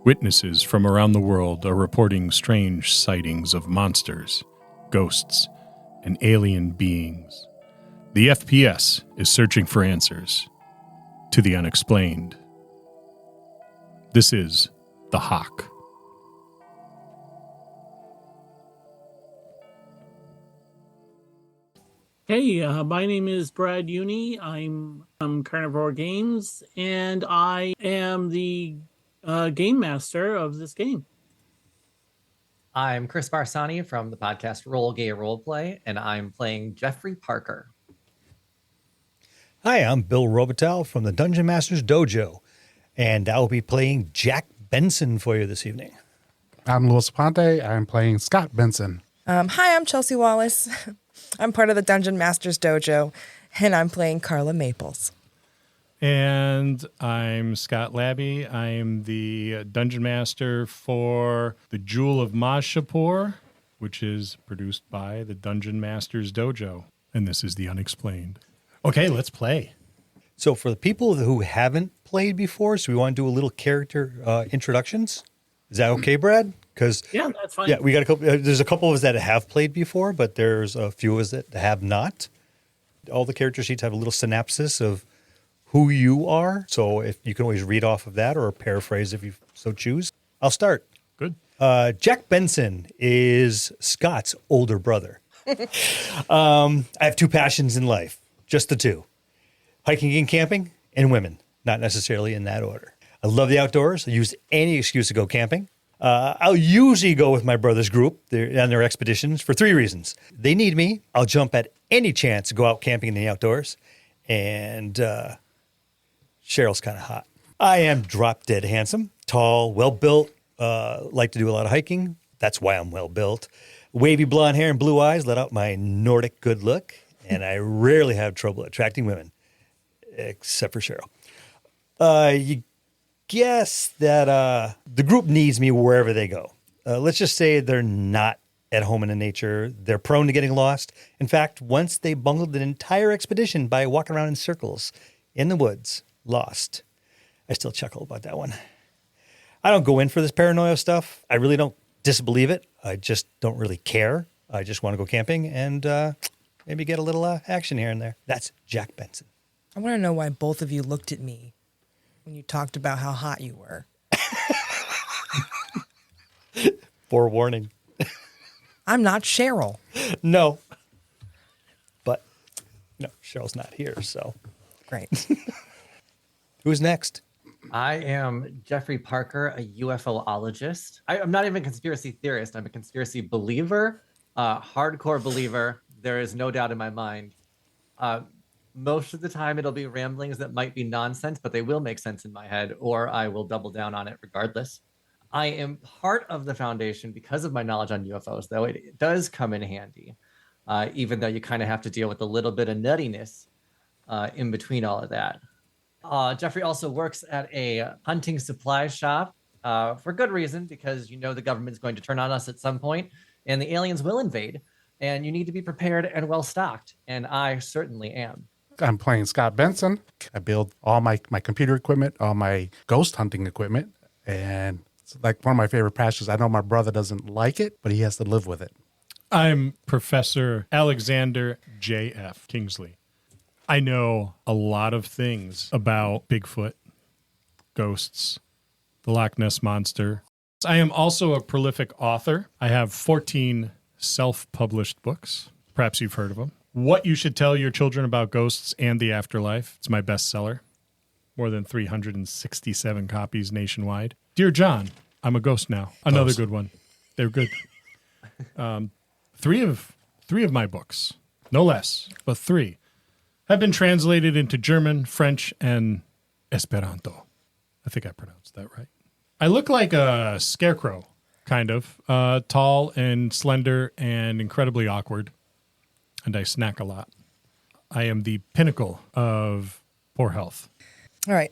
Witnesses from around the world are reporting strange sightings of monsters, ghosts, and alien beings. The FPS is searching for answers to the unexplained. This is the Hock. Hey, my name is Brad Younie. I'm from Carnivore Games, and I am the game master of this game. I'm Kris Barsanjjti from the podcast Role Gay Roleplay, and I'm playing Jeffrey Parker. Hi, I'm Bill Robitel from the Dungeon Master's Dojo, and I'll be playing Jack Benson for you this evening. I'm Louis Ponte. I'm playing Scott Benson. Hi, I'm Chelsey Wallace. I'm part of the Dungeon Master's Dojo, and I'm playing Carla Maples. And I'm Scott Labby. I'm the Dungeon Master for the Jewel of Majapur, which is produced by the Dungeon Master's Dojo. And this is the Unexplained. Okay, let's play. So for the people who haven't played before, so we want to do a little character introductions. Is that okay, Brad? Yeah, that's fine. Yeah, we got a couple. There's a couple of us that have played before, but there's a few of us that have not. All the character sheets have a little synopsis of who you are. So if you can always read off of that or paraphrase if you so choose. I'll start. Good. Jack Benson is Scott's older brother. I have two passions in life, just the two: hiking and camping, and women, not necessarily in that order. I love the outdoors. I use any excuse to go camping. I'll usually go with my brother's group on their expeditions for three reasons. They need me. I'll jump at any chance to go out camping in the outdoors. And Cheryl's kind of hot. I am drop dead handsome, tall, well-built, like to do a lot of hiking. That's why I'm well-built. Wavy blonde hair and blue eyes let out my Nordic good look. And I rarely have trouble attracting women, except for Cheryl. You guess that the group needs me wherever they go. Let's just say they're not at home in the nature. They're prone to getting lost. In fact, once they bungled an entire expedition by walking around in circles in the woods, lost. I still chuckle about that one. I don't go in for this paranoia stuff. I really don't disbelieve it. I just don't really care. I just want to go camping and maybe get a little action here and there. That's Jack Benson. I want to know why both of you looked at me when you talked about how hot you were. Forewarning. I'm not Cheryl. No. But, no, Cheryl's not here, so. Great. Who's next? I am Jeffrey Parker, a UFOologist. I'm not even a conspiracy theorist. I'm a conspiracy believer, hardcore believer. There is no doubt in my mind. Most of the time, it'll be ramblings that might be nonsense, but they will make sense in my head, or I will double down on it regardless. I am part of the foundation because of my knowledge on UFOs, though it does come in handy, even though you kind of have to deal with a little bit of nuttiness in between all of that. Jeffrey also works at a hunting supply shop for good reason, because you know the government's going to turn on us at some point, and the aliens will invade, and you need to be prepared and well-stocked, and I certainly am. I'm playing Scott Benson. I build all my computer equipment, all my ghost hunting equipment, and it's like one of my favorite passions. I know my brother doesn't like it, but he has to live with it. I'm Professor Alexander J.F. Kingsley. I know a lot of things about Bigfoot, ghosts, the Loch Ness Monster. I am also a prolific author. I have 14 self-published books. Perhaps you've heard of them. What You Should Tell Your Children About Ghosts and the Afterlife. It's my bestseller. More than 367 copies nationwide. Dear John, I'm a Ghost Now. Another good one. They're good. Three of my books, no less, but three, have been translated into German, French, and Esperanto. I think I pronounced that right. I look like a scarecrow, kind of. Tall and slender and incredibly awkward. And I snack a lot. I am the pinnacle of poor health. All right.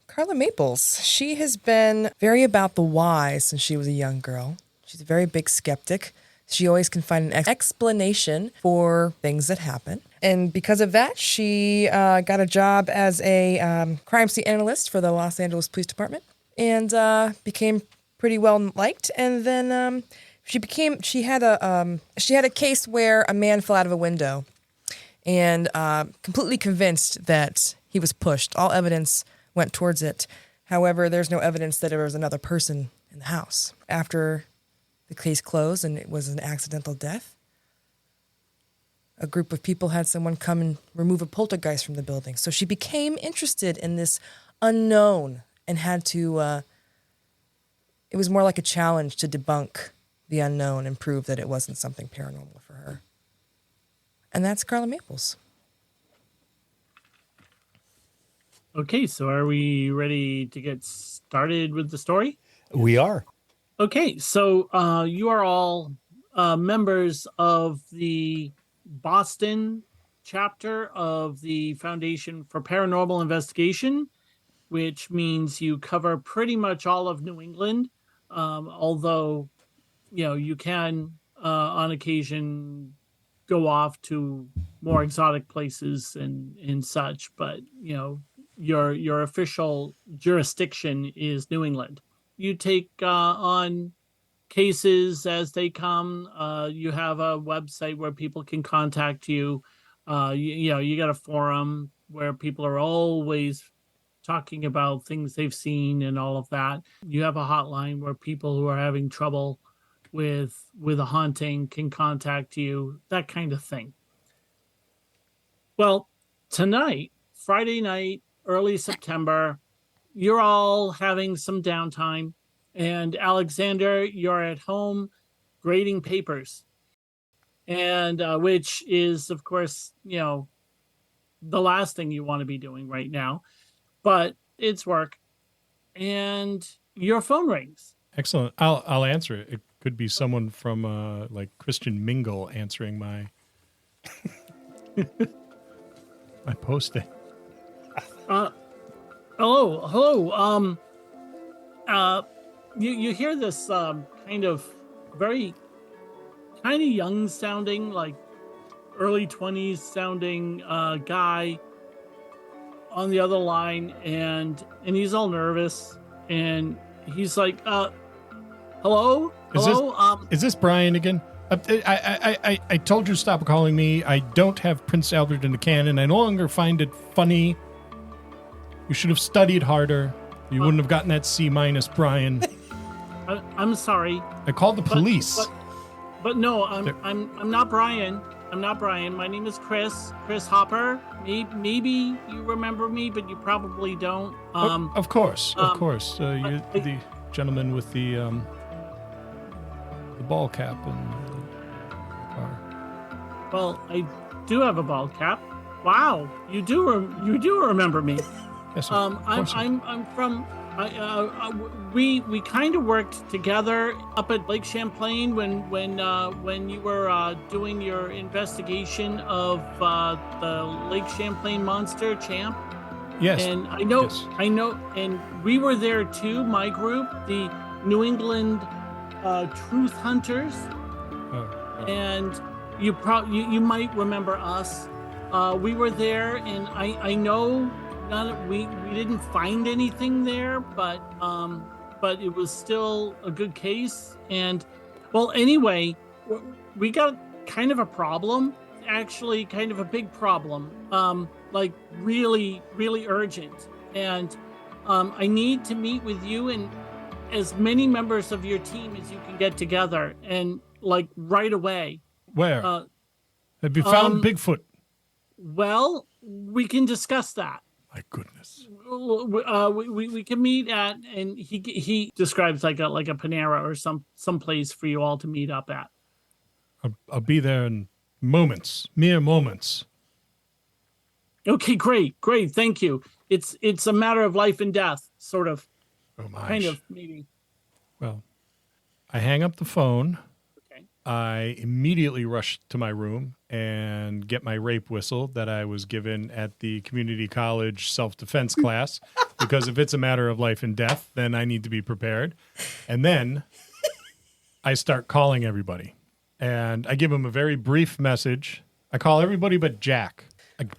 Carla Maples, she has been very about the why since she was a young girl. She's a very big skeptic. She always can find an explanation for things that happen. And because of that, she got a job as a crime scene analyst for the Los Angeles Police Department. and became pretty well liked. And then she had a case where a man fell out of a window, and completely convinced that he was pushed. All evidence went towards it. However, there's no evidence that there was another person in the house. After the case closed and it was an accidental death, a group of people had someone come and remove a poltergeist from the building. So she became interested in this unknown and had to, it was more like a challenge to debunk the unknown and prove that it wasn't something paranormal for her. And that's Carla Maples. Okay, so are we ready to get started with the story? We are. Okay, so you are all members of the Boston chapter of the Foundation for Paranormal Investigation, which means you cover pretty much all of New England, although, you can, on occasion, go off to more exotic places and such, but, your official jurisdiction is New England. You take on cases as they come. You have a website where people can contact you. You got a forum where people are always talking about things they've seen and all of that. You have a hotline where people who are having trouble with a haunting can contact you, that kind of thing. Well, tonight, Friday night, early September, you're all having some downtime, and Alexander, you're at home grading papers, and which is, of course, the last thing you want to be doing right now, but it's work, and your phone rings. Excellent. I'll answer it. It could be someone from like Christian Mingle answering my my posting. Hello. You hear this kind of very kind of young sounding, like early 20s sounding guy on the other line, and he's all nervous, and he's like, hello? Is this Brian again? I told you to stop calling me. I don't have Prince Albert in the canon. I no longer find it funny. You should have studied harder. You wouldn't have gotten that C-, Brian. I'm sorry. I called the police. But no, I'm not Brian. I'm not Brian. My name is Kris Hopper. Maybe you remember me, but you probably don't. Of course. You're the gentleman with the ball cap and the car. Well, I do have a ball cap. Wow, you do remember me. Yes, I'm from. We kind of worked together up at Lake Champlain when you were doing your investigation of the Lake Champlain monster champ. Yes. And I know, and we were there too. My group, the New England Truth Hunters, and you might remember us. We were there, and I know. We didn't find anything there, but it was still a good case. And well, anyway, we got kind of a problem, actually, kind of a big problem, like really, really urgent. And I need to meet with you and as many members of your team as you can get together, and like right away. Where? Have you found Bigfoot? Well, we can discuss that. My goodness. We can meet at, and he describes like a Panera or some place for you all to meet up at. I'll be there in mere moments. Okay, great, thank you. It's a matter of life and death, sort of, kind of maybe. Well, I hang up the phone. Okay. I immediately rush to my room and get my rape whistle that I was given at the community college self-defense class, because if it's a matter of life and death, then I need to be prepared. And then I start calling everybody, and I give them a very brief message. I call everybody but Jack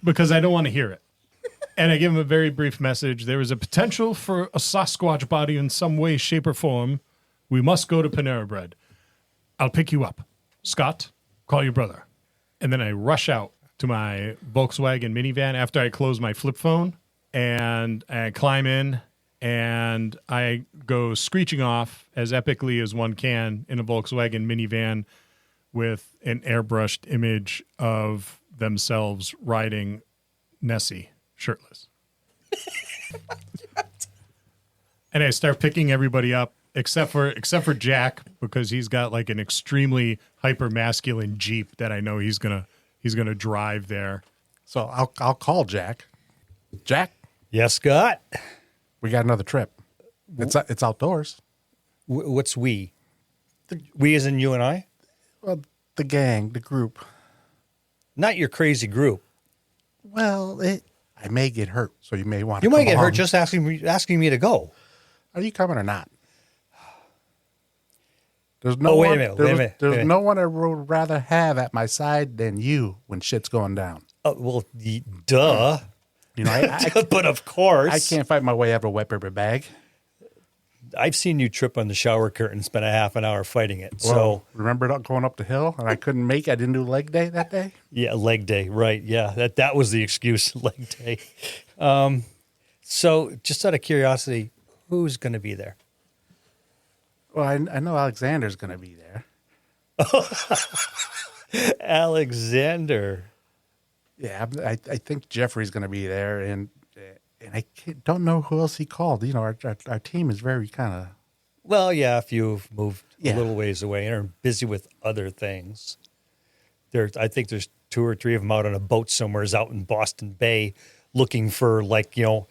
because I don't want to hear it. And I give him a very brief message. There is a potential for a Sasquatch body in some way, shape, or form. We must go to Panera Bread. I'll pick you up. Scott, call your brother. And then I rush out to my Volkswagen minivan after I close my flip phone. And I climb in and I go screeching off as epically as one can in a Volkswagen minivan with an airbrushed image of themselves riding Nessie shirtless. And I start picking everybody up except for Jack, because he's got like an extremely hyper masculine Jeep that I know he's gonna drive there. So I'll call Jack. Jack, Yes, Scott. we got another trip. It's outdoors. What's we? We as in you and I? Well, the gang, the group. Not your crazy group. Well, I may get hurt, so you may want to. You might get along. hurt just asking me to go. Are you coming or not? There's no Wait a one, minute, there's- wait a minute, There's wait a no one I would rather have at my side than you when shit's going down. Oh, well, duh. You know, I But of course. I can't fight my way out of a wet paper bag. I've seen you trip on the shower curtain and spend a half an hour fighting it. Well, So, remember going up the hill and I couldn't make it? I didn't do leg day that day? yeah, leg day. Right. Yeah, that was the excuse, leg day. So, just out of curiosity, who's going to be there? Well, I know Alexander's going to be there. Alexander. Yeah, I think Jeffrey's going to be there, and I don't know who else he called. You know, our team is very kind of. Well, yeah, if you've moved Yeah. a little ways away and are busy with other things. I think there's 2 or 3 of them out on a boat somewhere out in Boston Bay looking for, like, what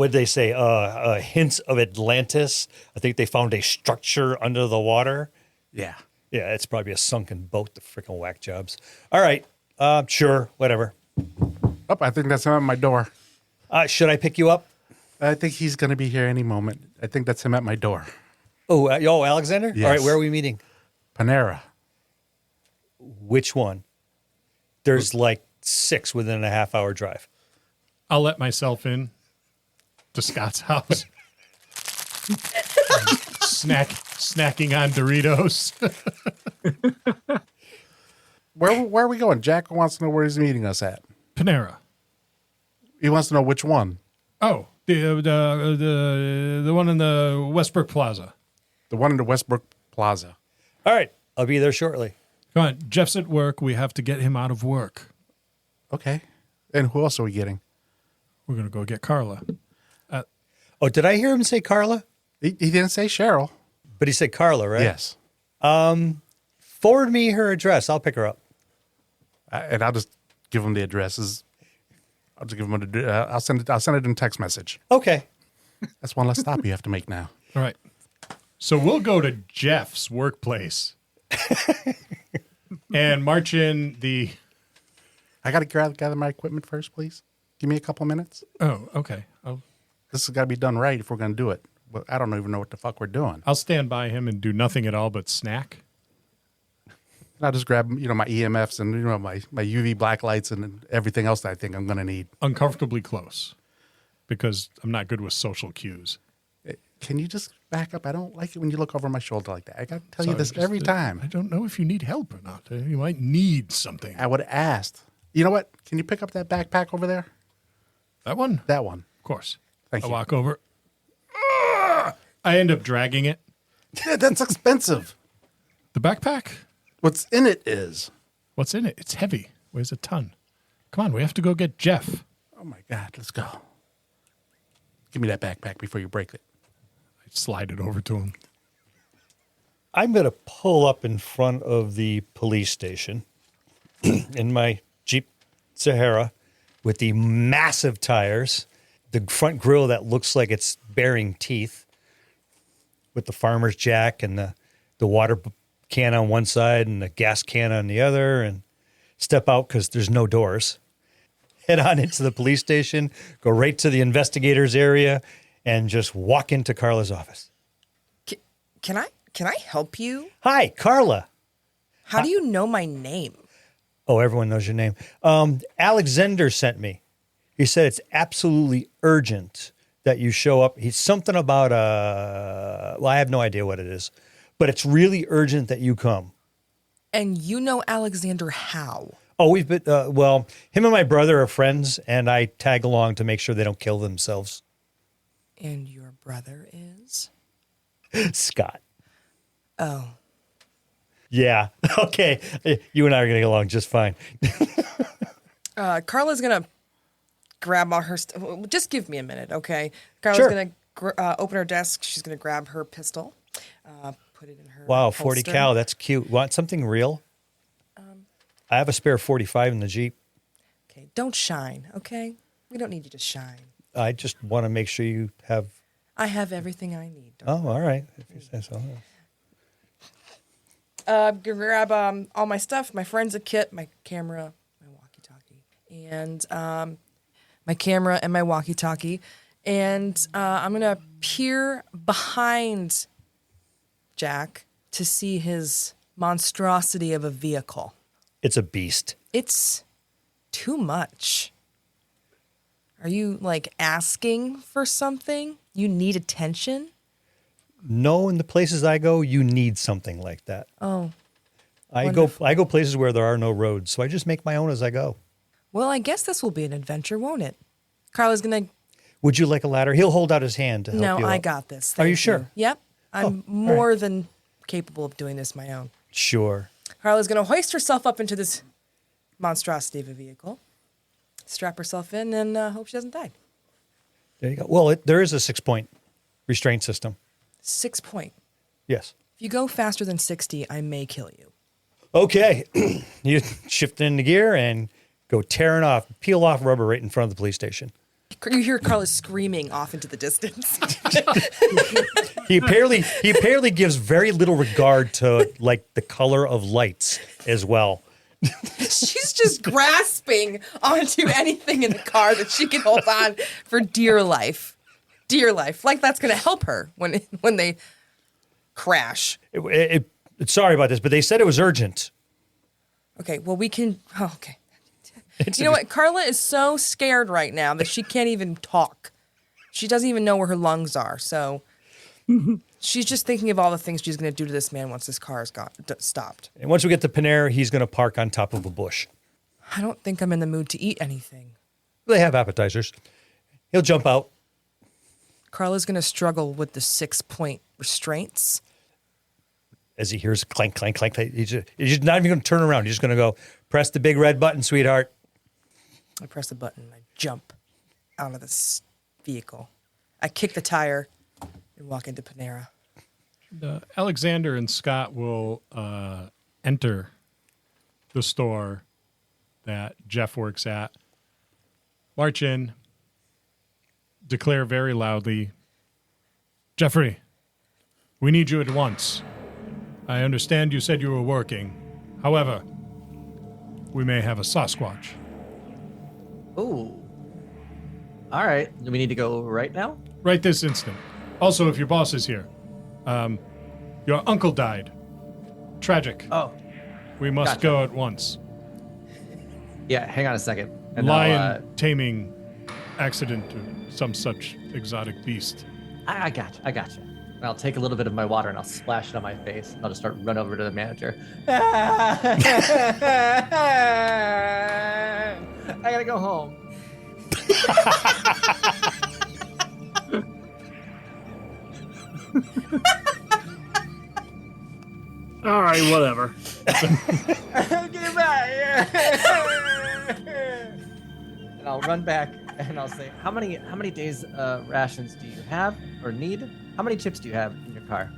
did they say? Hints of Atlantis. I think they found a structure under the water. Yeah. Yeah, it's probably a sunken boat, the freaking whack jobs. All right. Sure, whatever. Oh, I think that's him at my door. Should I pick you up? I think he's going to be here any moment. I think that's him at my door. Oh, Alexander? Yes. All right, where are we meeting? Panera. Which one? There's like 6 within a half-hour drive. I'll let myself in to Scott's house. Snacking on Doritos. Where are we going? Jack wants to know where he's meeting us at. Panera. He wants to know which one. Oh, the one in the Westbrook Plaza. The one in the Westbrook Plaza. All right, I'll be there shortly. Come on, Jeff's at work. We have to get him out of work. Okay. And who else are we getting? We're gonna go get Carla. Oh, did I hear him say Carla? He didn't say Cheryl. But he said Carla, right? Yes. Forward me her address. I'll pick her up. And I'll just give him the addresses. I'll just give him I'll send it in text message. Okay. That's one less stop you have to make now. All right. So we'll go to Jeff's workplace and march in the. I got to gather my equipment first, please. Give me a couple minutes. Oh, okay. This has got to be done right if we're going to do it. But I don't even know what the fuck we're doing. I'll stand by him and do nothing at all but snack. I'll just grab, my EMFs and, my UV black lights and everything else that I think I'm going to need. Uncomfortably close, because I'm not good with social cues. Can you just back up? I don't like it when you look over my shoulder like that. I got to tell you Sorry, this just, every time. I don't know if you need help or not. You might need something. I would have asked. You know what? Can you pick up that backpack over there? That one? That one. Of course. Thank I you. walk over. I end up dragging it. Yeah, that's expensive. The backpack? What's in it is. What's in it? It's heavy. Weighs a ton. Come on, we have to go get Jeff. Oh, my God. Let's go. Give me that backpack before you break it. I slide it over to him. I'm going to pull up in front of the police station in my Jeep Sahara with the massive tires, the front grille that looks like it's bearing teeth, with the farmer's jack and the water can on one side and the gas can on the other, and step out because there's no doors. Head on into the police station, go right to the investigator's area, and just walk into Carla's office. Can I help you? Hi, Carla. How do you know my name? Oh, everyone knows your name. Alexander sent me. He said it's absolutely urgent that you show up. He's something about well, I have no idea what it is, but it's really urgent that you come. And you know Alexander how? Oh, we've been, well, him and my brother are friends, and I tag along to make sure they don't kill themselves. And your brother is? Scott. Oh. Yeah. Okay. You and I are going to get along just fine. Carla's going to grab all her stuff. Just give me a minute, okay? Carla's Sure. going to open her desk. She's going to grab her pistol, put it in her Wow, 40 holster. cal. That's cute. Want something real? I have a spare 45 in the Jeep. Okay, don't shine, okay? We don't need you to shine. I just want to make sure you have. I have everything I need. Oh, all right. If you say so. Grab all my stuff, my forensic kit, my camera, my walkie-talkie, and my camera and my walkie-talkie. And I'm going to peer behind Jack to see his monstrosity of a vehicle. It's a beast. It's too much. Are you, like, asking for something? You need attention? No, in the places I go, you need something like that. Oh, I wonderful. go places where there are no roads, so I just make my own as I go. well, I guess this will be an adventure, won't it? Carla's going to... Would you like a ladder? He'll hold out his hand to help No, you I out. got this. Are you Thank sure? Yep. I'm all right. more than capable of doing this my own. Sure. Carla's going to hoist herself up into this monstrosity of a vehicle, strap herself in, and hope she doesn't die. There you go. Well, there is a 6-point restraint system. 6 point. Yes. If you go faster than 60, I may kill you. Okay. You shift into gear and go tearing off, peel off rubber right in front of the police station. You hear Carla screaming off into the distance. He apparently gives very little regard to like the color of lights as well. She's just grasping onto anything in the car that she can hold on for dear life. Dear life. Like that's going to help her when they crash. Sorry about this, but they said it was urgent. Okay, well, we can... Oh, okay. You know what? Carla is so scared right now that she can't even talk. She doesn't even know where her lungs are, so... She's just thinking of all the things she's going to do to this man once this car is stopped. And once we get to Panera, he's going to park on top of a bush. I don't think I'm in the mood to eat anything. They have appetizers. He'll jump out. Carla's going to struggle with the 6 point restraints. As he hears clank, clank, clank, he's just not even going to turn around. He's just going to go, press the big red button, sweetheart. I press the button. I jump out of this vehicle. I kick the tire and walk into Panera. Alexander and Scott will enter the store that Jeff works at, march in, declare very loudly, Jeffrey, we need you at once. I understand you said you were working. However, we may have a Sasquatch. Ooh. All right. Do we need to go right now? Right this instant. Also, if your boss is here, your uncle died. Tragic. Oh, We must gotcha. go at once. yeah. Hang on a second. And Lion taming accident or some such exotic beast. I got you. I got you. And I'll take a little bit of my water and I'll splash it on my face. And I'll just start run over to the manager. I gotta go home. All right, whatever. Get back. And I'll run back and I'll say, how many days rations do you have or need? How many chips do you have in your car?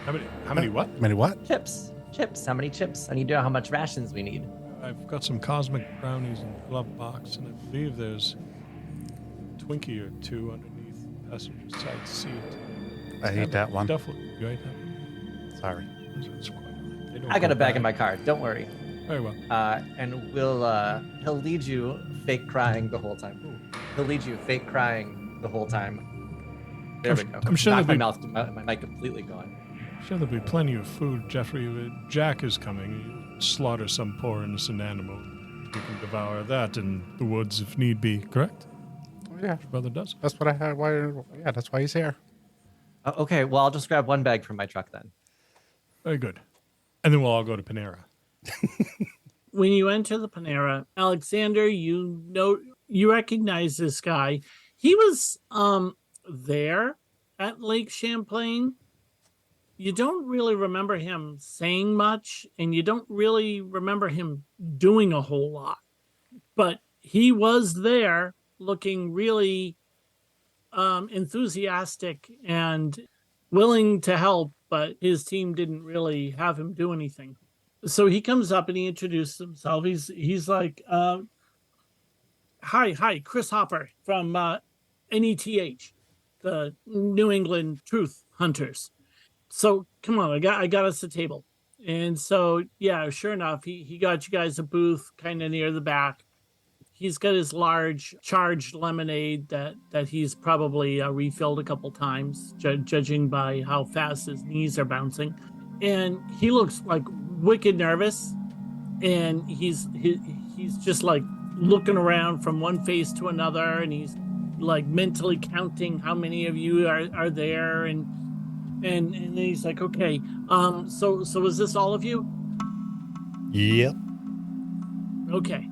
How many what? Many what? Chips. How many chips? I need to know how much rations we need. I've got some cosmic brownies in the glove box, and I believe there's a Twinkie or two underneath the passenger side seat. I ate that one. Definitely. You ate that one? Sorry. It's quite- they don't I got go a bag in bad. my car. Don't worry. Very well. And he'll lead you fake crying the whole time. Ooh. He'll lead you fake crying the whole time. There we go. I'm sure Knocked my there'll be- mouth, my mic completely gone. I'm sure there'll be plenty of food, Jeffrey. Jack is coming. You slaughter some poor innocent animal. we can devour that in the woods if need be, correct? Oh, yeah, Your brother does. that's what I had. Yeah, that's why he's here. Okay, well, I'll just grab one bag from my truck then. Very good. And then we'll all go to Panera. When you enter the Panera, Alexander, you recognize this guy. He was there at Lake Champlain. You don't really remember him saying much, and you don't really remember him doing a whole lot. But he was there looking really enthusiastic and willing to help, but his team didn't really have him do anything. So he comes up and he introduces himself. He's like, hi, Chris Hopper from NETH, the New England Truth Hunters. So come on, I got us a table. And so, yeah, sure enough, he got you guys a booth kind of near the back. He's got his large charged lemonade that he's probably refilled a couple times, judging by how fast his knees are bouncing. And he looks like wicked nervous. And he's just like looking around from one face to another. And he's like mentally counting how many of you are there. And then he's like, okay, so is this all of you? Yep. Okay.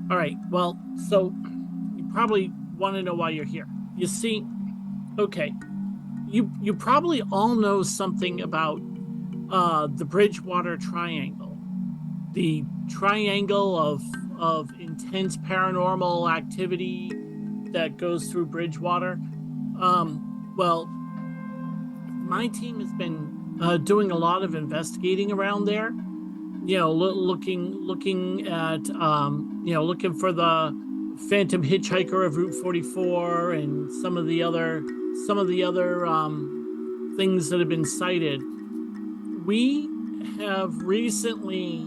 All right. Well, so you probably want to know why you're here. You see, okay, you probably all know something about the Bridgewater Triangle, the triangle of intense paranormal activity that goes through Bridgewater. Well, my team has been doing a lot of investigating around there. You know, looking at looking for the phantom hitchhiker of Route 44 and some of the other things that have been cited. We have recently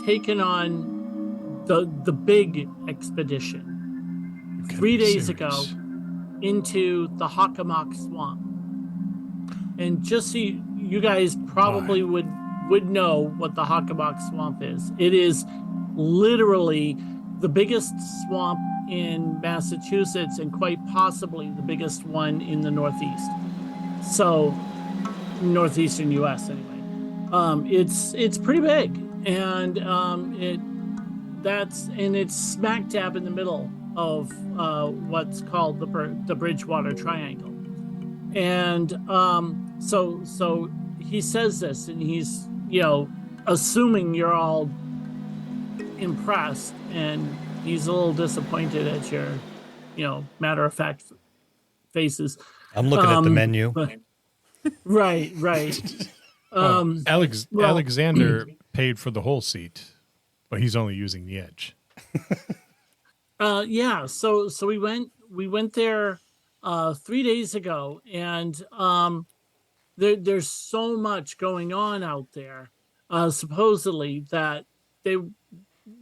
taken on the big expedition 3 days ago into the Hock Swamp, and just so you guys probably would know what the Hock Swamp is. It is literally the biggest swamp in Massachusetts and quite possibly the biggest one in the Northeast. So, northeastern U.S. anyway. It's pretty big, and it's smack dab in the middle of what's called the Bridgewater Triangle, and so he says this, and he's assuming you're all impressed, and he's a little disappointed at your matter of fact faces. I'm looking at the menu. Right. Alexander paid for the whole seat, but he's only using the edge. Yeah. So we went there 3 days ago, and there's so much going on out there. Supposedly that they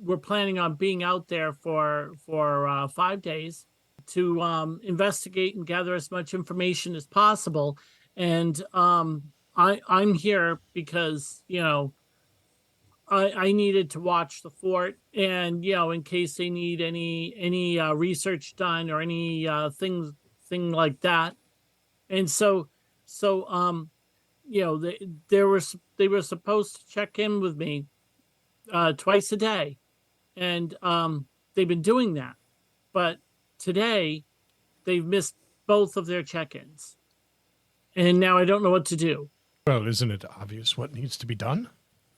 were planning on being out there for 5 days to investigate and gather as much information as possible. And I'm here because I needed to watch the fort, and in case they need any research done or any thing like that. And so they were supposed to check in with me twice a day, and they've been doing that, but today they've missed both of their check-ins, and now I don't know what to do. Well, isn't it obvious what needs to be done?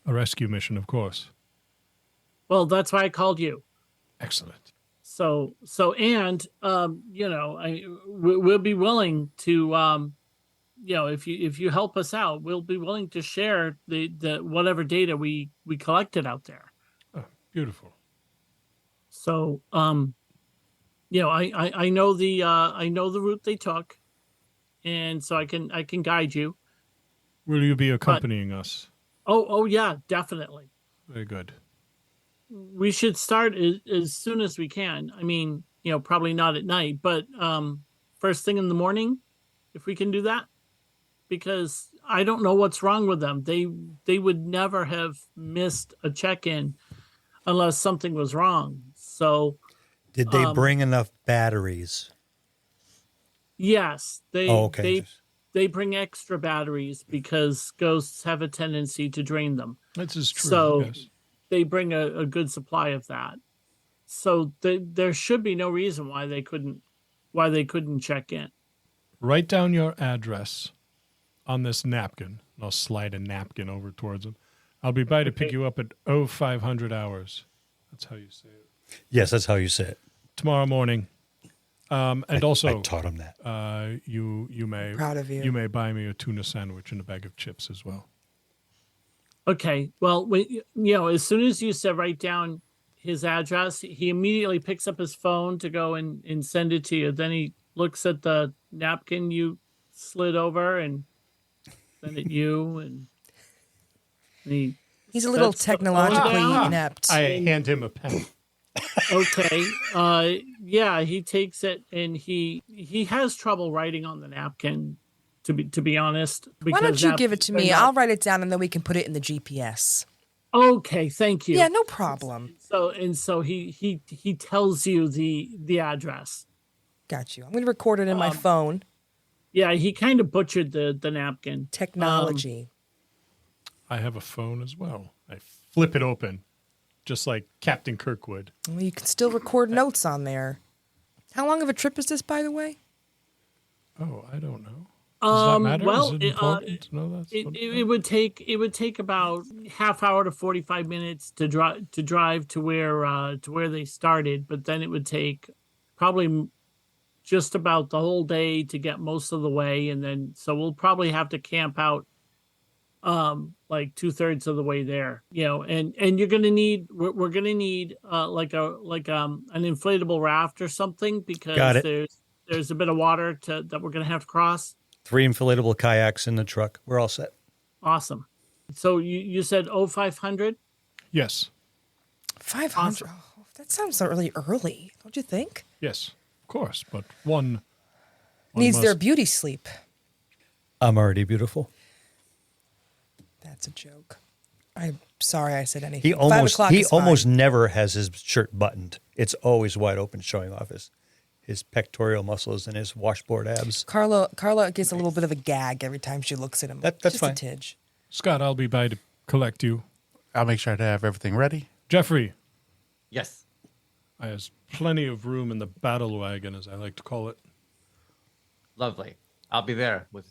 A rescue mission, of course. Well, that's why I called you. Excellent. So and we'll be willing to if you help us out, we'll be willing to share the whatever data we collected out there. Oh, beautiful. So I know the route they took, and so I can guide you. Will you be accompanying us? Oh yeah, definitely. Very good. We should start as soon as we can. I mean, probably not at night, but first thing in the morning, if we can do that. Because I don't know what's wrong with them. They would never have missed a check-in. unless something was wrong. So Did they bring enough batteries? yes, Oh, okay. they bring extra batteries because ghosts have a tendency to drain them. This is true. So yes. they bring a good supply of that. So there should be no reason why they couldn't check in. Write down your address on this napkin. I'll slide a napkin over towards him. I'll be by to pick you up at 0500 hours. That's how you say it. Yes, that's how you say it. Tomorrow morning. And also, I taught him that. you may Proud of you. You may buy me a tuna sandwich and a bag of chips as well. Okay. Well, as soon as you said write down his address, he immediately picks up his phone to go and send it to you. Then he looks at the napkin you slid over and send it you, and He's a little sets the phone technologically down. inept. I hand him a pen. Okay. Yeah, he takes it and he has trouble writing on the napkin. To be honest, Why don't you give it to me? I'll I'll. write it down and then we can put it in the GPS. Okay, thank you. Yeah, no problem. So he tells you the address. Got you. I'm going to record it in my phone. Yeah, he kind of butchered the napkin. Technology. I have a phone as well. I flip it open, just like Captain Kirkwood. Well, you can still record notes on there. How long of a trip is this, by the way? Oh, I don't know. Does that matter? Well, Is it important to know that? it would take about half hour to 45 minutes to drive to where they started, but then it would take probably just about the whole day to get most of the way, and then so we'll probably have to camp out like 2/3 of the way there, and you're gonna need we're gonna need an inflatable raft or something because Got it. there's a bit of water that we're gonna have to cross. 3 inflatable kayaks in the truck. We're all set. Awesome. So you said 0500? Yes. 500. Awesome. Oh, that sounds really early, don't you think? Yes. Of course. But one Needs their must- beauty sleep. I'm already beautiful. That's a joke. I'm sorry I said anything. He 5 almost o'clock he is fine. almost never has his shirt buttoned. It's always wide open, showing off his pectoral muscles and his washboard abs. Carla gets a little bit of a gag every time she looks at him. That's Just fine. a tidge. Scott, I'll be by to collect you. I'll make sure to have everything ready. Jeffrey, Yes. there's plenty of room in the battle wagon, as I like to call it. Lovely. I'll be there with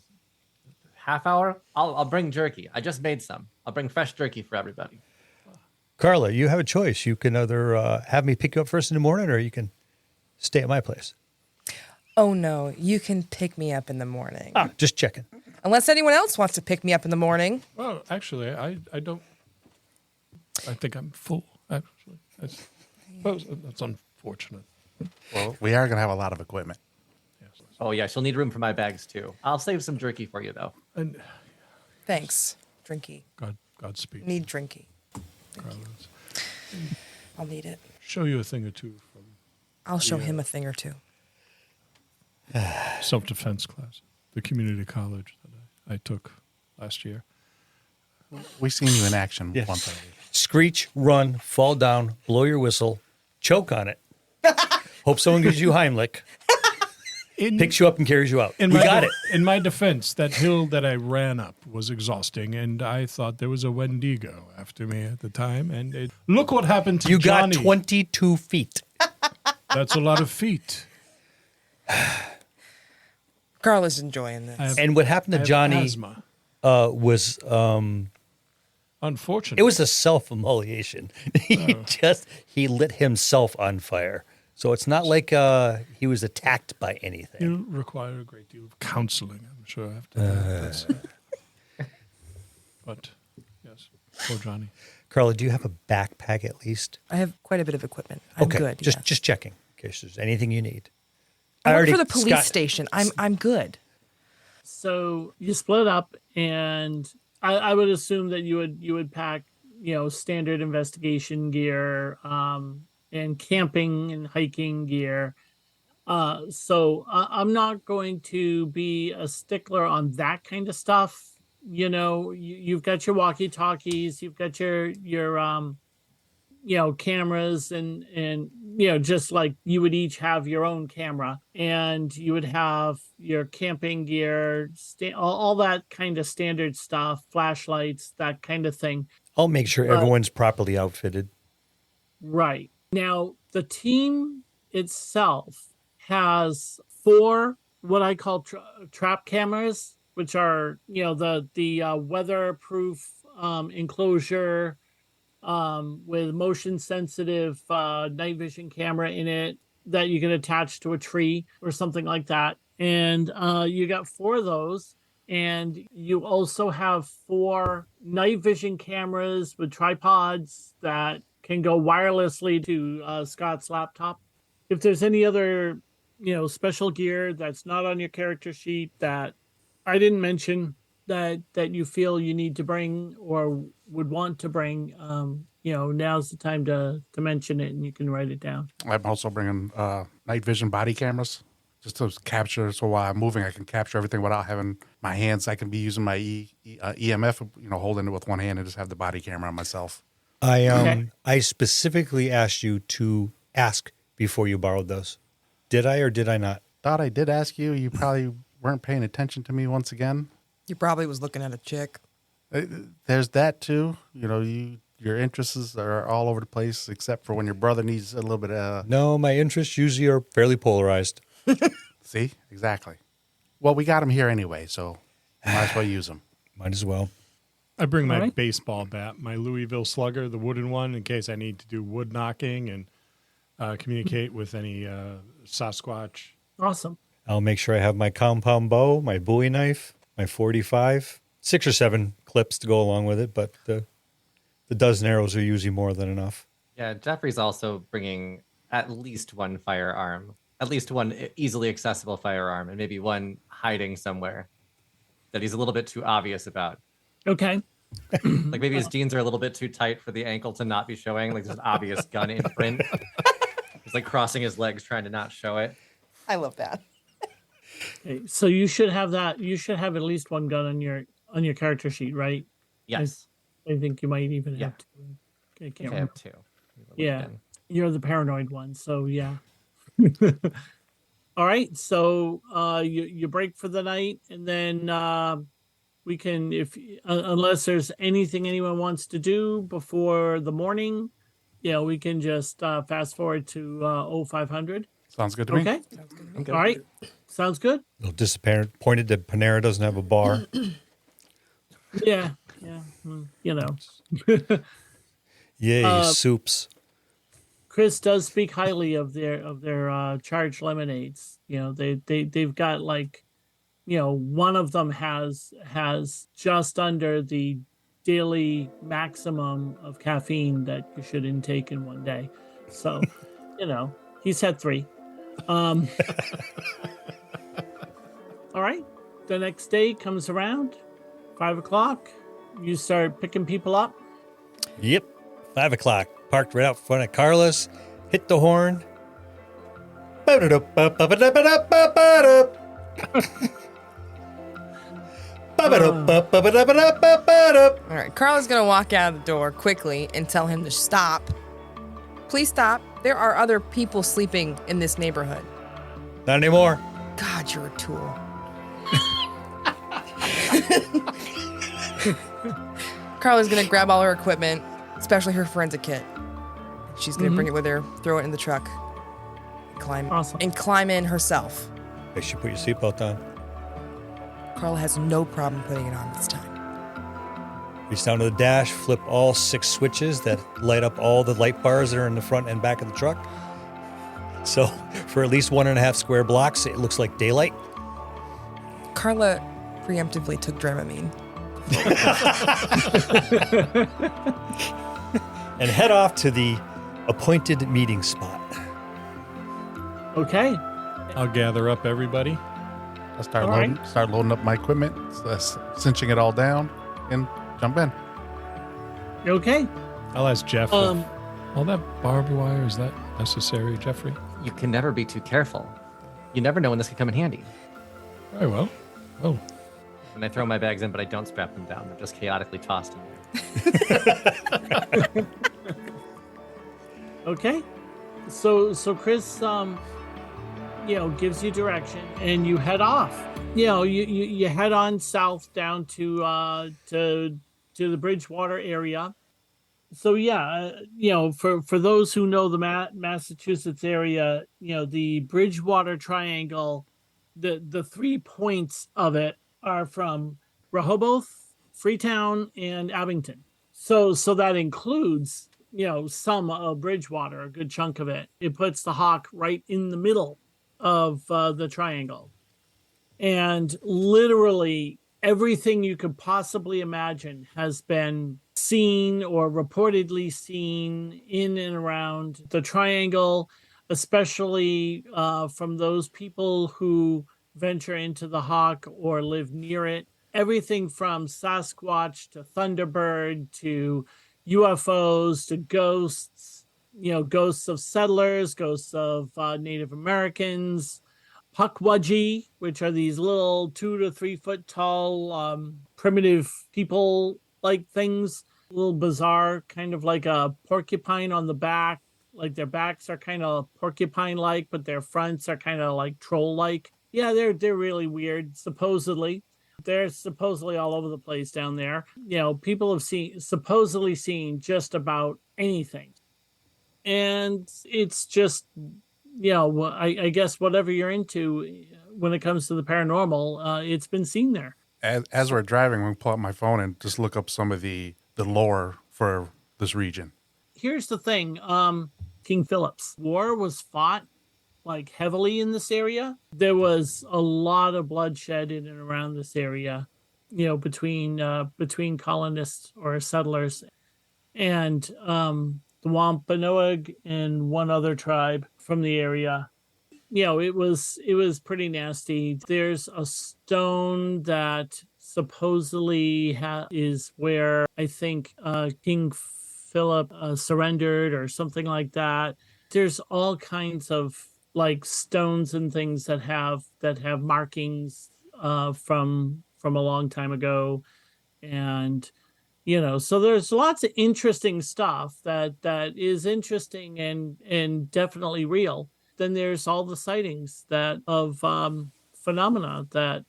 half hour. I'll bring jerky. I just made some. I'll bring fresh jerky for everybody. Carla, you have a choice. You can either have me pick you up first in the morning, or you can stay at my place. Oh, no. You can pick me up in the morning. Just checking. Unless anyone else wants to pick me up in the morning. Well, actually, I don't. I think I'm full. Actually, that's unfortunate. Well, we are going to have a lot of equipment. Yes. Oh yeah, she'll need room for my bags too. I'll save some jerky for you though. And Thanks. Drinky. Godspeed. Need drinky. Carlos. I'll need it. Show you a thing or two from I'll show him a thing or two. self-defense class, the community college that I took last year. We've seen you in action Yeah. once already. Screech, run, fall down, blow your whistle, choke on it. Hope someone gives you Heimlich, picks you up and carries you out. We got it. In my defense, that hill that I ran up was exhausting, and I thought there was a Wendigo after me at the time. And look what happened to You Johnny. got 22 feet. That's a lot of feet. Carla's enjoying this. I have- And what happened I to have Johnny asthma. was Unfortunate. it was a self-immolation. He lit himself on fire. So it's not like he was attacked by anything. You require a great deal of counseling, I'm sure, after that. But, yes, poor Johnny. Carla, do you have a backpack at least? I have quite a bit of equipment. I'm Okay, good. just yes. just checking in case there's anything you need. I work for the Scott- police station. I'm good. So you split up, and I would assume that you would pack, standard investigation gear, and camping and hiking gear. So I'm not going to be a stickler on that kind of stuff. You've got your walkie-talkies, you've got your cameras and just like you would each have your own camera, and you would have your camping gear, all that kind of standard stuff, flashlights, that kind of thing. I'll make sure everyone's properly outfitted. Right. Now, the team itself has 4 what I call trap cameras, which are, the weatherproof enclosure with motion sensitive night vision camera in it that you can attach to a tree or something like that. And you got 4 of those. And you also have 4 night vision cameras with tripods that can go wirelessly to Scott's laptop. If there's any other, special gear that's not on your character sheet that I didn't mention that you feel you need to bring or would want to bring, now's the time to mention it, and you can write it down. I'm also bringing night vision body cameras just to capture. So while I'm moving, I can capture everything without having my hands. I can be using my EMF, holding it with one hand and just have the body camera on myself. I specifically asked you to ask before you borrowed those. Did I or did I not? Thought I did ask you. You probably weren't paying attention to me once again. You probably was looking at a chick. There's that too. Your interests are all over the place, except for when your brother needs a little bit of... No, my interests usually are fairly polarized. See? Exactly. Well, we got him here anyway, so might as well use him. Might as well. I bring my right. baseball bat, my Louisville Slugger, the wooden one, in case I need to do wood knocking and communicate with any Sasquatch. Awesome. I'll make sure I have my compound bow, my Bowie knife, my 45, 6 or 7 clips to go along with it, but the dozen arrows are usually more than enough. Yeah, Jeffrey's also bringing at least one firearm, at least one easily accessible firearm, and maybe one hiding somewhere that he's a little bit too obvious about. Okay. Like maybe his jeans are a little bit too tight for the ankle to not be showing. Like there's an obvious gun imprint. He's like crossing his legs trying to not show it. I love that. Okay, so you should have that. You should have at least one gun on your character sheet, right? Yes. I think you might even Yeah. have to. I can't Okay, I remember. have 2. Yeah, you're the paranoid one, so yeah. All right, so you break for the night, and then we can, if unless there's anything anyone wants to do before the morning, we can just fast forward to 0500. Sounds good to me. Okay. Okay. All right. Sounds good. A little disappointed that Panera doesn't have a bar. Yeah. Yay, soups. Kris does speak highly of their charged lemonades. They've got one of them has just under the daily maximum of caffeine that you should intake in one day. So, he's had 3. All right. The next day comes around, 5:00. You start picking people up. Yep, 5 o'clock. Parked right out front of Carla's. Hit the horn. All right, Carla's gonna walk out of the door quickly and tell him to stop. Please stop. There are other people sleeping in this neighborhood. Not anymore. God, you're a tool. Carla's gonna grab all her equipment, especially her forensic kit. She's gonna bring it with her, throw it in the truck, Awesome. and climb in herself. Make sure you put your seatbelt on. Carla has no problem putting it on this time. Reach down to the dash, flip all 6 switches that light up all the light bars that are in the front and back of the truck. So for at least 1.5 square blocks, it looks like daylight. Carla preemptively took Dramamine. And head off to the appointed meeting spot. Okay. I'll gather up everybody. I'll start All loading, right. start loading up my equipment, cinching it all down, and jump in. Okay. I'll ask Jeff. if Um, all that barbed wire, is that necessary, Jeffrey? You can never be too careful. You never know when this could come in handy. Very well. Oh, When I throw my bags in, but I don't strap them down, they're just chaotically tossed in there. Okay. So Chris, gives you direction, and you head off. You head on south down to the Bridgewater area. So yeah, for those who know the Massachusetts area, the Bridgewater Triangle, the 3 points of it are from Rehoboth, Freetown, and Abington. So that includes some of Bridgewater, a good chunk of it. It puts the Hock right in the middle of the triangle, and literally everything you could possibly imagine has been seen or reportedly seen in and around the triangle, especially from those people who venture into the Hock or live near it. Everything from Sasquatch to Thunderbird to UFOs to ghosts, ghosts of settlers, ghosts of Native Americans, Pukwudgie, which are these little 2 to 3 foot tall primitive people like things, a little bizarre, kind of like a porcupine on the back. Like their backs are kind of porcupine like, but their fronts are kind of like troll like. Yeah, they're really weird. They're supposedly all over the place down there. People have supposedly seen just about anything. And it's just, I guess whatever you're into when it comes to the paranormal, it's been seen there. As we're driving, we can pull up my phone and just look up some of the lore for this region. Here's the thing. King Philip's War was fought like heavily in this area. There was a lot of bloodshed in and around this area, between colonists or settlers and the Wampanoag and one other tribe from the area. It was pretty nasty. There's a stone that supposedly is where I think King Philip surrendered or something like that. There's all kinds of like stones and things that have markings from a long time ago, and so there's lots of interesting stuff that is interesting and definitely real. Then there's all the sightings of phenomena that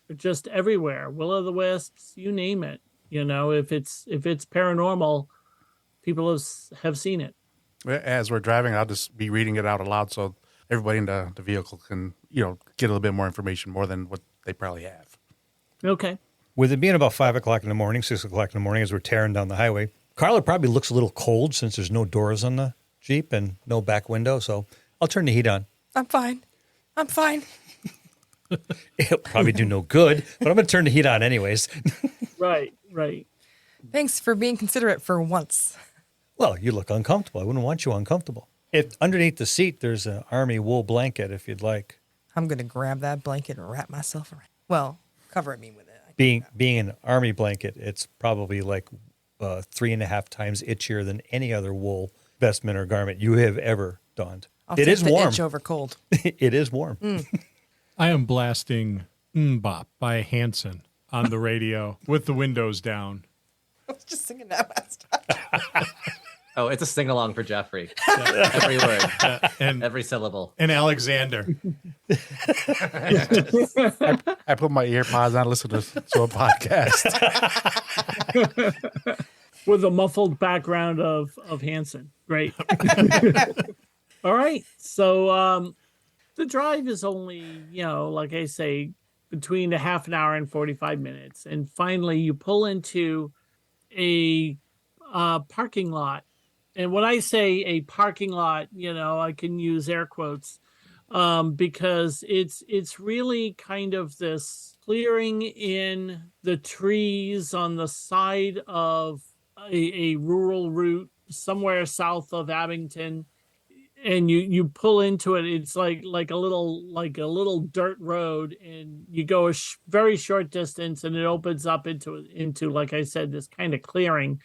are just everywhere. Will-o'-the-wisps, you name it. If it's paranormal, people have seen it. As we're driving, I'll just be reading it out aloud so everybody in the vehicle can, get a little bit more information, more than what they probably have. Okay. With it being about 5 o'clock in the morning, 6 o'clock in the morning, as we're tearing down the highway, Carla probably looks a little cold since there's no doors on the Jeep and no back window. So I'll turn the heat on. I'm fine. It'll probably do no good, but I'm going to turn the heat on anyways. Right. Thanks for being considerate for once. Well, you look uncomfortable. I wouldn't want you uncomfortable. If underneath the seat, there's an army wool blanket if you'd like. I'm going to grab that blanket and wrap myself around. Well, cover me with it. Being an army blanket, it's probably like 3.5 times itchier than any other wool vestment or garment you have ever donned. I'll It take is the warm. itch over cold. It is warm. I am blasting Mbop by Hanson on the radio with the windows down. I was just singing that last time. Oh, it's a sing-along for Jeffrey. Every word, And every syllable. and Alexander. I put my earpods on, listen to a podcast. With a muffled background of Hanson. Great. All right. So the drive is only, like I say, between a half an hour and 45 minutes. And finally, you pull into a parking lot. And when I say a parking lot, I can use air quotes because it's really kind of this clearing in the trees on the side of a rural route somewhere south of Abington. And you pull into it. It's like a little dirt road, and you go a very short distance, and it opens up into like I said, this kind of clearing.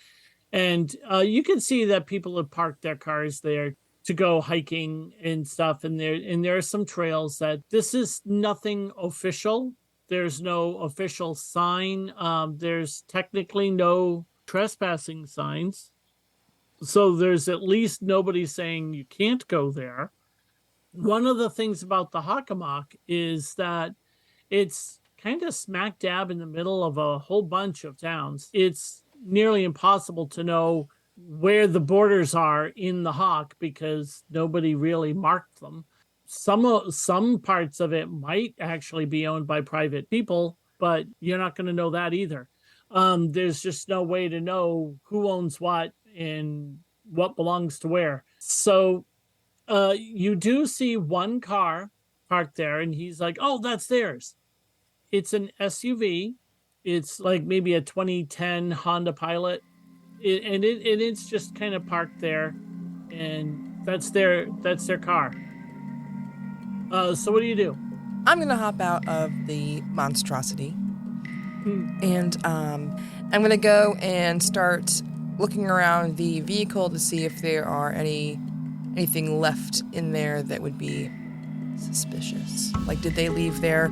And you can see that people have parked their cars there to go hiking and stuff. And there are some trails that this is nothing official. There's no official sign. There's technically no trespassing signs. So there's at least nobody saying you can't go there. One of the things about the Hockomock is that it's kind of smack dab in the middle of a whole bunch of towns. It's nearly impossible to know where the borders are in the Hock because nobody really marked them. Some parts of it might actually be owned by private people, but you're not going to know that either. There's just no way to know who owns what and what belongs to where. So you do see one car parked there, and he's like, "Oh, that's theirs." It's an SUV. It's like maybe a 2010 Honda Pilot, and it's just kind of parked there, and that's their car. So what do you do? I'm gonna hop out of the monstrosity, and I'm gonna go and start looking around the vehicle to see if there are anything left in there that would be suspicious. Like, did they leave their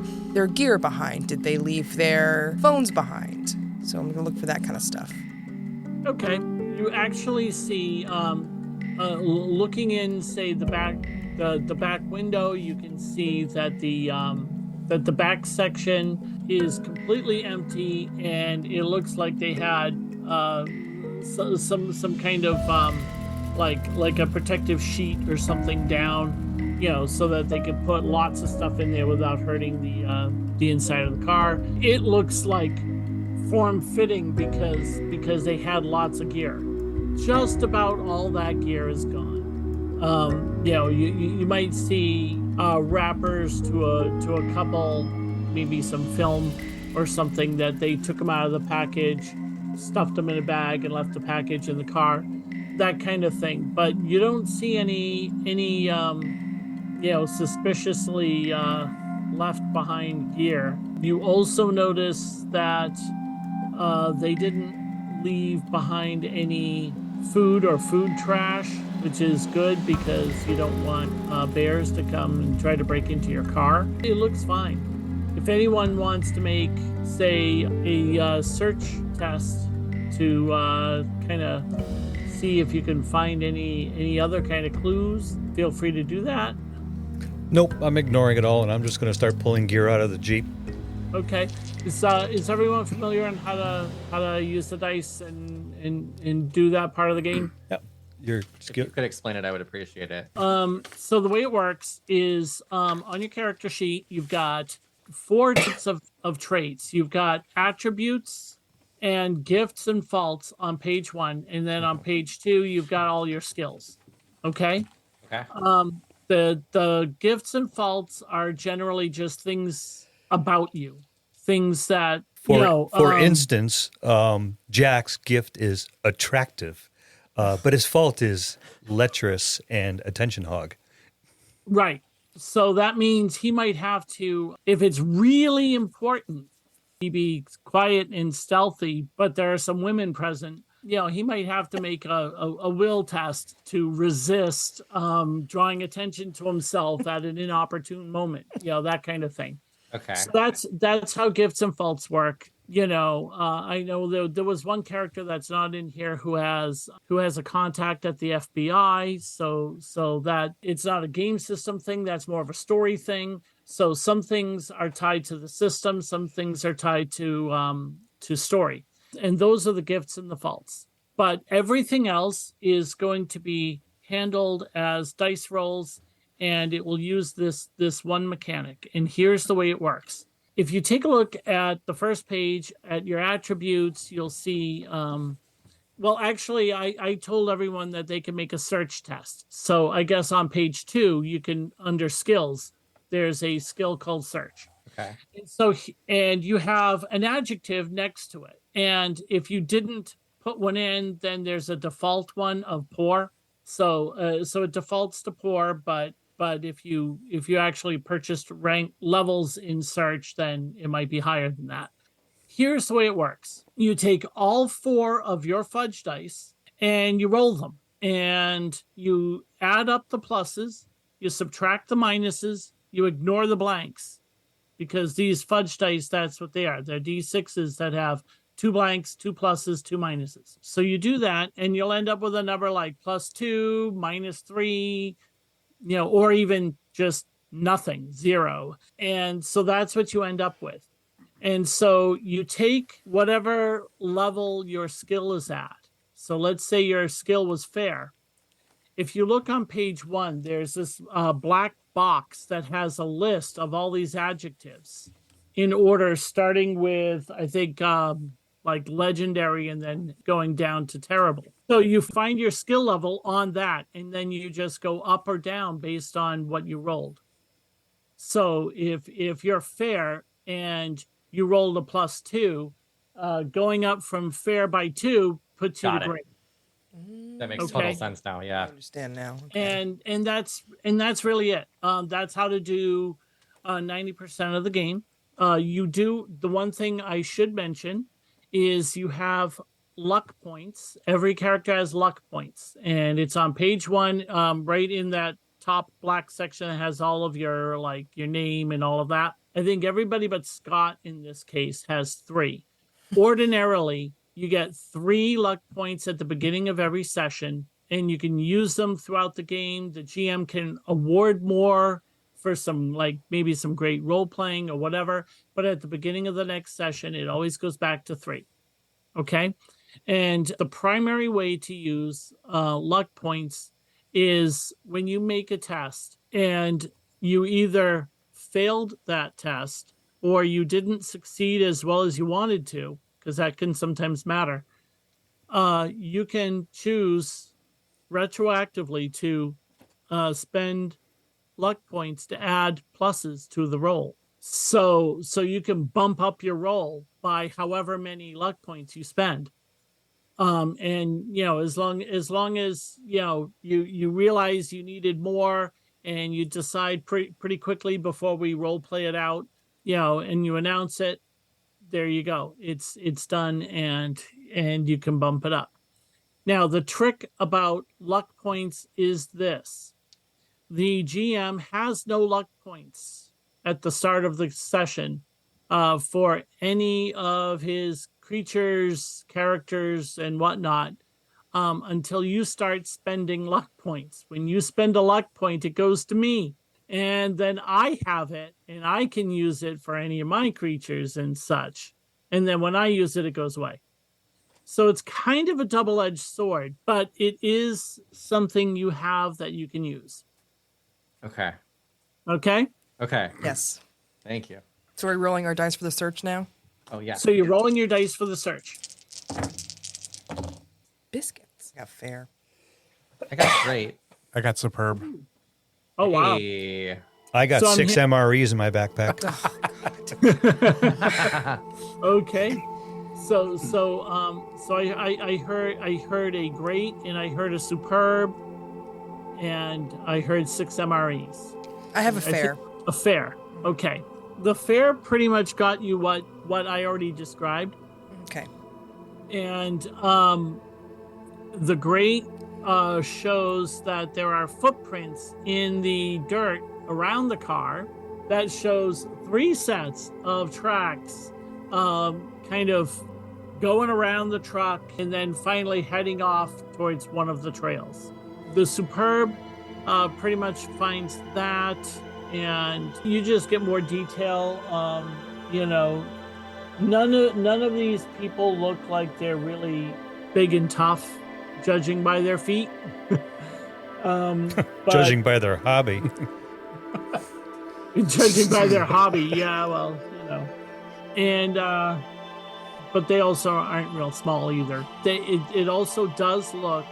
gear behind? Did they leave their phones behind? So I'm gonna look for that kind of stuff. Okay, you actually see, looking in, say the back window, you can see that the back section is completely empty, and it looks like they had some kind of like a protective sheet or something down, so that they could put lots of stuff in there without hurting the inside of the car. It looks like form-fitting because they had lots of gear. Just about all that gear is gone. You might see wrappers to a couple, maybe some film or something that they took them out of the package, stuffed them in a bag, and left the package in the car, that kind of thing. But you don't see any suspiciously left behind gear. You also notice that they didn't leave behind any food or food trash, which is good because you don't want bears to come and try to break into your car. It looks fine. If anyone wants to make, say, a search test to kind of see if you can find any other kind of clues, feel free to do that. Nope, I'm ignoring it all, and I'm just going to start pulling gear out of the Jeep. Okay. Is everyone familiar on how to use the dice and do that part of the game? Yep. If you could explain it, I would appreciate it. So the way it works is on your character sheet, you've got 4 types of traits. You've got attributes and gifts and faults on page 1, and then on page 2, you've got all your skills. Okay. Okay. The gifts and faults are generally just things about you, things that For instance, Jack's gift is attractive, but his fault is lecherous and attention hog. Right. So that means he might have to, if it's really important, he be quiet and stealthy, but there are some women present. He might have to make a will test to resist drawing attention to himself at an inopportune moment. That kind of thing. Okay. So that's how gifts and faults work. I know there was one character that's not in here who has a contact at the FBI, so that it's not a game system thing, that's more of a story thing. So some things are tied to the system, some things are tied to story. And those are the gifts and the faults. But everything else is going to be handled as dice rolls, and it will use this one mechanic. And here's the way it works. If you take a look at the first page at your attributes, you'll see, I told everyone that they can make a search test. So I guess on page 2, you can, under skills, there's a skill called search. Okay. And you have an adjective next to it. And if you didn't put one in, then there's a default one of poor. So it defaults to poor, but if you actually purchased rank levels in search, then it might be higher than that. Here's the way it works. You take all 4 of your fudge dice and you roll them, and you add up the pluses, you subtract the minuses, you ignore the blanks, because these fudge dice, that's what they are. They're D6s that have 2 blanks, 2 pluses, 2 minuses. So you do that and you'll end up with a number like +2, -3, or even just nothing, 0. And so that's what you end up with. And so you take whatever level your skill is at. So let's say your skill was fair. If you look on page 1, there's this black box that has a list of all these adjectives in order, starting with, I think, like legendary and then going down to terrible. So you find your skill level on that, and then you just go up or down based on what you rolled. So if you're fair and you rolled a +2, going up from fair by 2 puts you Got to it. great. That makes Okay. total sense now. I Yeah. understand now. Okay. And that's really it. That's how to do 90% of the game. You do, the one thing I should mention is you have luck points. Every character has luck points, and it's on page 1, right in that top black section that has all of your name and all of that. I think everybody but Scott in this case has 3. Ordinarily, you get 3 luck points at the beginning of every session, and you can use them throughout the game. The GM can award more for some, maybe some great role playing or whatever. But at the beginning of the next session, it always goes back to 3. Okay. And the primary way to use luck points is when you make a test and you either failed that test or you didn't succeed as well as you wanted to, because that can sometimes matter. You can choose retroactively to spend luck points to add pluses to the roll. So you can bump up your roll by however many luck points you spend. And as long as you realize you needed more and you decide pretty quickly before we role play it out, and you announce it, there you go. It's done, and you can bump it up. Now, the trick about luck points is this. The GM has no luck points at the start of the session for any of his creatures, characters, and whatnot until you start spending luck points. When you spend a luck point, it goes to me. And then I have it, and I can use it for any of my creatures and such. And then when I use it, it goes away. So it's kind of a double-edged sword, but it is something you have that you can use. Okay. Okay? Okay. Yes. Thank you. So we're rolling our dice for the search now? Oh, yeah. So you're rolling your dice for the search. Biscuits. Yeah, fair. I got great. I got superb. Oh, wow. Hey. I got So I'm 6 hit- MREs in my backpack. Okay. So I heard a great, and I heard a superb, and I heard 6 MREs. I have a I fair. think a fair. Okay. The fair pretty much got you what I already described. Okay. And the great shows that there are footprints in the dirt around the car. That shows 3 sets of tracks kind of going around the truck and then finally heading off towards one of the trails. The superb pretty much finds that, and you just get more detail. None of these people look like they're really big and tough, judging by their feet. But Judging by their hobby. judging by their hobby, yeah, well, and but they also aren't real small either. It also does look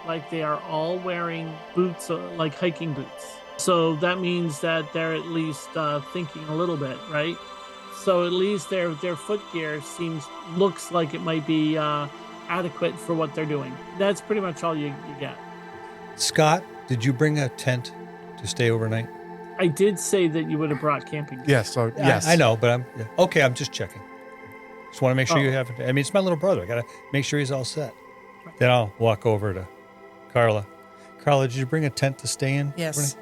like they are all wearing boots, like hiking boots. So that means that they're at least thinking a little bit, right? So at least their footgear looks like it might be adequate for what they're doing. That's pretty much all you get. Scott, did you bring a tent to stay overnight? I did say that you would have brought camping gear. Yes. So yes. I know, but I'm just checking. Just want to make sure Oh. you have. I mean, it's my little brother. I got to make sure he's all set. Then I'll walk over to Carla. Carla, did you bring a tent to stay in? Yes.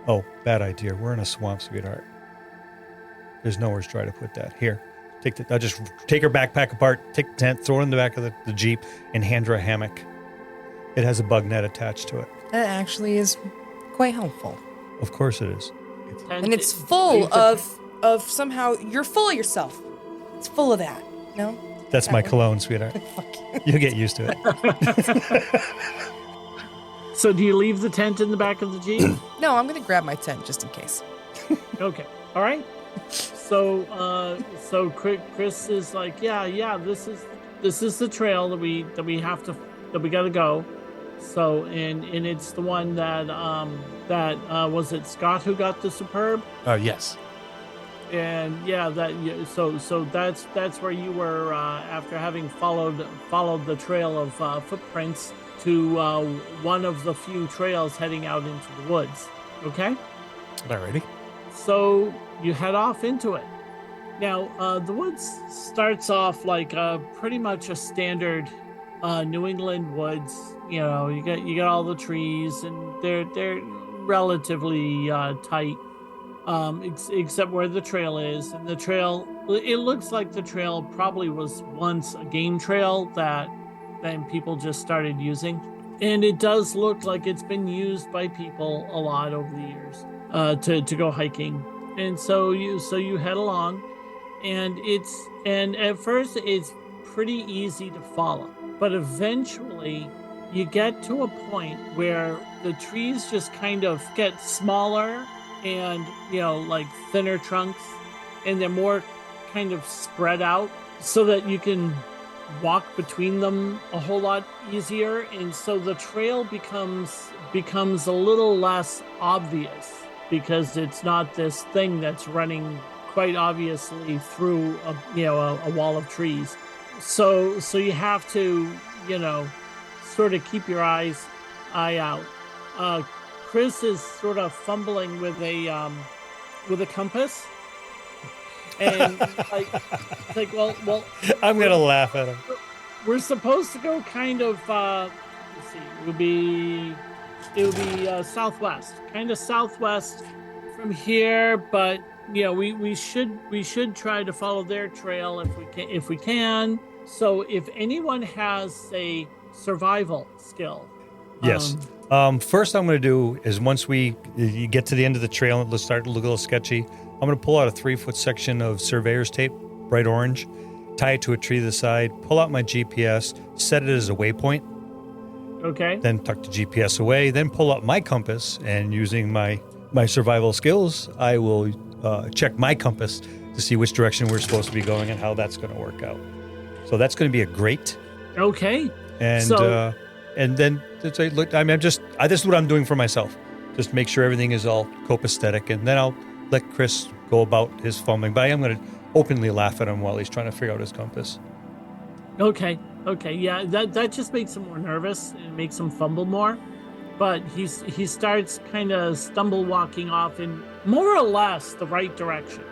Oh, bad idea. We're in a swamp, sweetheart. There's nowhere dry to put that. Here, I'll just take her backpack apart, take the tent, throw it in the back of the Jeep, and hand her a hammock. It has a bug net attached to it. That actually is quite helpful. Of course it is. And it's full of somehow, you're full of yourself. It's full of that, no? That's my cologne, sweetheart. You'll get used to it. So do you leave the tent in the back of the Jeep? No, I'm going to grab my tent just in case. Okay. All right. So Kris is like, yeah, this is the trail that we got to go. So and it's the one that was it Scott who got the Superb? Yes. And yeah, so that's where you were after having followed the trail of footprints to one of the few trails heading out into the woods. Okay. Alrighty. So you head off into it. Now the woods starts off like pretty much a standard New England woods. You know, you got all the trees, and they're relatively tight. Except where the trail is, and the trail, it looks like the trail probably was once a game trail that then people just started using, and it does look like it's been used by people a lot over the years to go hiking. And so you head along, and at first it's pretty easy to follow, but eventually you get to a point where the trees just kind of get smaller and, like thinner trunks, and they're more kind of spread out so that you can walk between them a whole lot easier. And so the trail becomes a little less obvious because it's not this thing that's running quite obviously through a wall of trees. So you have to, sort of keep your eye out. Kris is sort of fumbling with a compass, and like, well. I'm gonna laugh at him. We're supposed to go kind of. Let's see, it would be southwest, kind of southwest from here, but we should try to follow their trail if we can. So if anyone has a survival skill. Yes. First I'm going to do is once you get to the end of the trail and it'll start to look a little sketchy, I'm going to pull out a 3-foot section of surveyor's tape, bright orange, tie it to a tree to the side, pull out my GPS, set it as a waypoint. Okay. Then tuck the GPS away, then pull out my compass, and using my survival skills, I will check my compass to see which direction we're supposed to be going and how that's going to work out. So that's going to be a great. Okay. And then to say, look, I mean, this is what I'm doing for myself. Just make sure everything is all copacetic, and then I'll let Kris go about his fumbling. But I am going to openly laugh at him while he's trying to figure out his compass. Okay. Yeah, that just makes him more nervous and makes him fumble more. But he starts kind of stumble walking off in more or less the right direction,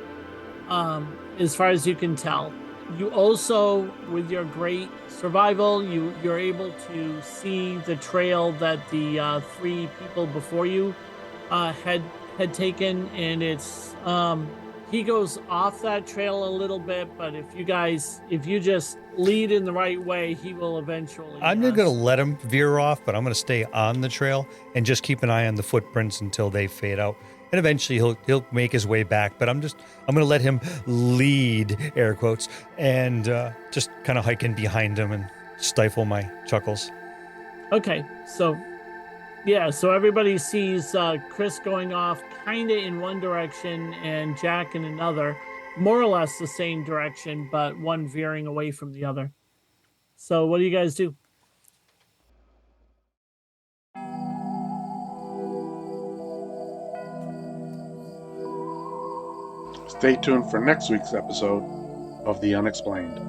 as far as you can tell. You also, with your great survival, you're able to see the trail that the 3 people before you had taken, and it's he goes off that trail a little bit, but if you just lead in the right way, he will eventually. I'm not going to let him veer off, but I'm going to stay on the trail and just keep an eye on the footprints until they fade out. And eventually he'll make his way back, but I'm going to let him lead, air quotes, and just kind of hike in behind him and stifle my chuckles. Okay, so everybody sees Kris going off kind of in one direction and Jack in another, more or less the same direction, but one veering away from the other. So what do you guys do? Stay tuned for next week's episode of The Unexplained.